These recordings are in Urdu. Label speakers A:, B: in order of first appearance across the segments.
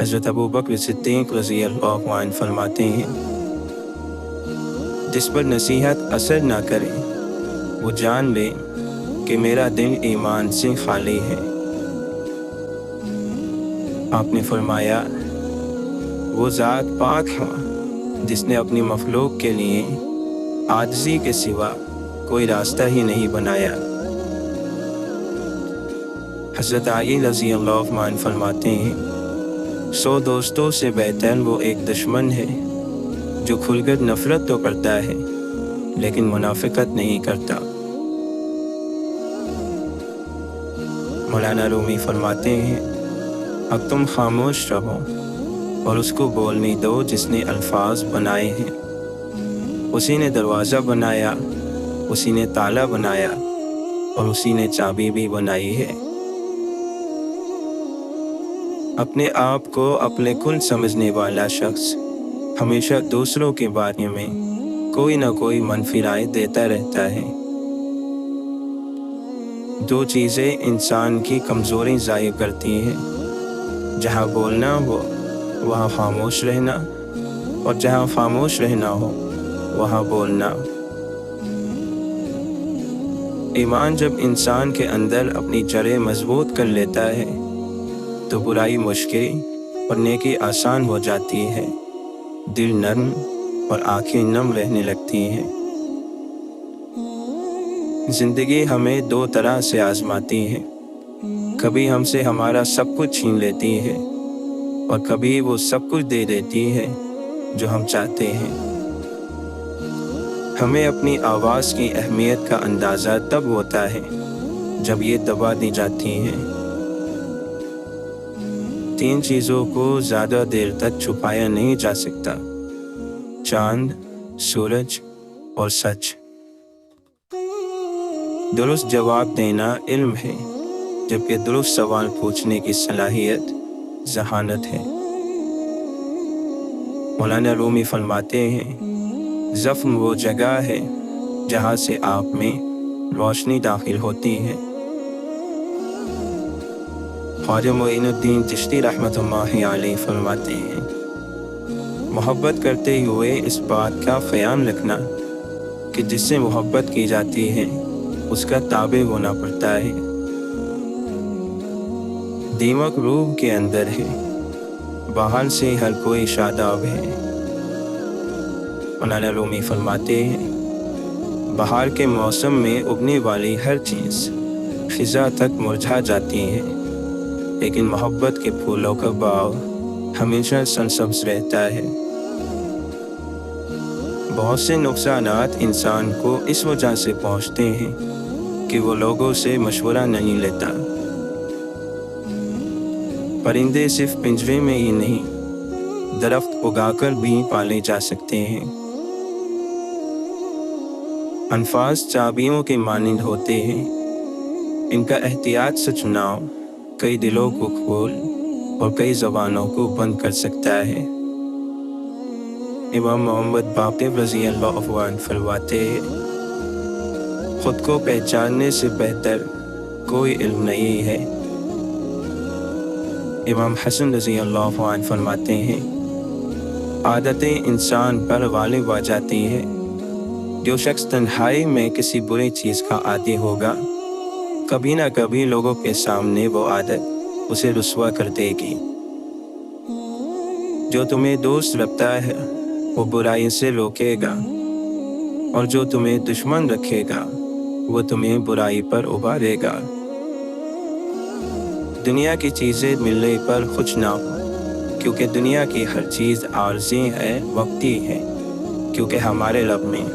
A: حضرت ابو بکر صدیق رضی اللہ عنہ فرماتے ہیں، جس پر نصیحت اثر نہ کرے وہ جان لے کہ میرا دل ایمان سے خالی ہے۔ آپ نے فرمایا، وہ ذات پاک ہے جس نے اپنی مخلوق کے لیے عاجزی کے سوا کوئی راستہ ہی نہیں بنایا۔ حضرت علی رضی اللہ عنہ فرماتے ہیں، 100 دوستوں سے بہتر وہ ایک دشمن ہے جو کھل کر نفرت تو کرتا ہے لیکن منافقت نہیں کرتا۔ مولانا رومی فرماتے ہیں، اب تم خاموش رہو اور اس کو بولنے دو جس نے الفاظ بنائے ہیں۔ اسی نے دروازہ بنایا، اسی نے تالا بنایا اور اسی نے چابی بھی بنائی ہے۔ اپنے آپ کو اپنے کل سمجھنے والا شخص ہمیشہ دوسروں کے بارے میں کوئی نہ کوئی منفی رائے دیتا رہتا ہے۔ 2 چیزیں انسان کی کمزوری ظاہر کرتی ہیں، جہاں بولنا ہو وہاں خاموش رہنا، اور جہاں خاموش رہنا ہو وہاں بولنا۔ ایمان جب انسان کے اندر اپنی جڑیں مضبوط کر لیتا ہے تو برائی مشکل اور نیکی آسان ہو جاتی ہے، دل نرم اور آنکھیں نم رہنے لگتی ہیں۔ زندگی ہمیں 2 طرح سے آزماتی ہے، کبھی ہم سے ہمارا سب کچھ چھین لیتی ہے اور کبھی وہ سب کچھ دے دیتی ہے جو ہم چاہتے ہیں۔ ہمیں اپنی آواز کی اہمیت کا اندازہ تب ہوتا ہے جب یہ دبا دی جاتی ہے۔ 3 چیزوں کو زیادہ دیر تک چھپایا نہیں جا سکتا: چاند، سورج اور سچ۔ درست جواب دینا علم ہے، جبکہ درست سوال پوچھنے کی صلاحیت ذہانت ہے۔ مولانا رومی فرماتے ہیں، زخم وہ جگہ ہے جہاں سے آپ میں روشنی داخل ہوتی ہے۔ خواجہ معین الدین چشتی رحمۃ اللہ علیہ فرماتے ہیں، محبت کرتے ہوئے اس بات کا خیال رکھنا کہ جس سے محبت کی جاتی ہے اس کا تابع ہونا پڑتا ہے۔ دیمک روح کے اندر ہے، باہر سے ہر کوئی شاداب ہے۔ مولانا رومی فرماتے ہیں، بہار کے موسم میں اگنے والی ہر چیز خزاں تک مرجھا جاتی ہے، لیکن محبت کے پھولوں کا باغ ہمیشہ سرسبز رہتا ہے۔ بہت سے نقصانات انسان کو اس وجہ سے پہنچتے ہیں کہ وہ لوگوں سے مشورہ نہیں لیتا۔ پرندے صرف پنجرے میں ہی نہیں، درخت اگا کر بھی پالے جا سکتے ہیں۔ الفاظ چابیوں کے مانند ہوتے ہیں، ان کا احتیاط سے چناؤ کئی دلوں کو کھول اور کئی زبانوں کو بند کر سکتا ہے۔ امام محمد باقر رضی اللہ عنہ فرماتے ہیں، خود کو پہچاننے سے بہتر کوئی علم نہیں ہے۔ امام حسن رضی اللہ عنہ فرماتے ہیں، عادتیں انسان پر غالب آ جاتی ہیں۔ جو شخص تنہائی میں کسی بری چیز کا عادی ہوگا، کبھی نہ کبھی لوگوں کے سامنے وہ عادت اسے رسوا کر دے گی۔ جو تمہیں دوست رکھتا ہے وہ برائی سے روکے گا، اور جو تمہیں دشمن رکھے گا وہ تمہیں برائی پر ابھارے گا۔ دنیا کی چیزیں ملنے پر خوش نہ ہو، کیونکہ دنیا کی ہر چیز عارضی ہے، وقتی ہے، کیونکہ ہمارے رب میں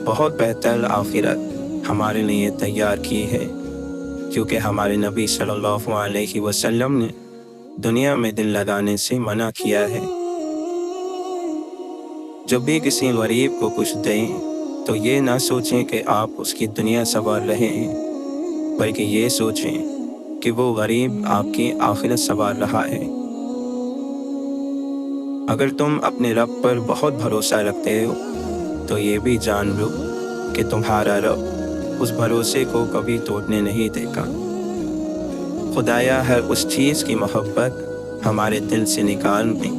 A: بہت بہتر آخرت ہمارے لیے تیار کی ہے، کیونکہ ہمارے نبی صلی اللہ علیہ وسلم نے دنیا میں دل لگانے سے منع کیا ہے۔ جب بھی کسی غریب کو کچھ دیں تو یہ نہ سوچیں کہ آپ اس کی دنیا سنوار رہے ہیں، بلکہ یہ سوچیں کہ وہ غریب آپ کی آخرت سنوار رہا ہے۔ اگر تم اپنے رب پر بہت بھروسہ رکھتے ہو تو یہ بھی جان لو کہ تمہارا رب اس بھروسے کو کبھی توڑنے نہیں دے گا۔ خدایا ہر اس چیز کی محبت ہمارے دل سے نکال دیں،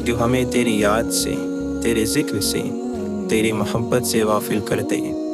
A: جو ہمیں تیری یاد سے، تیرے ذکر سے، تیری محبت سے غافل کر دے۔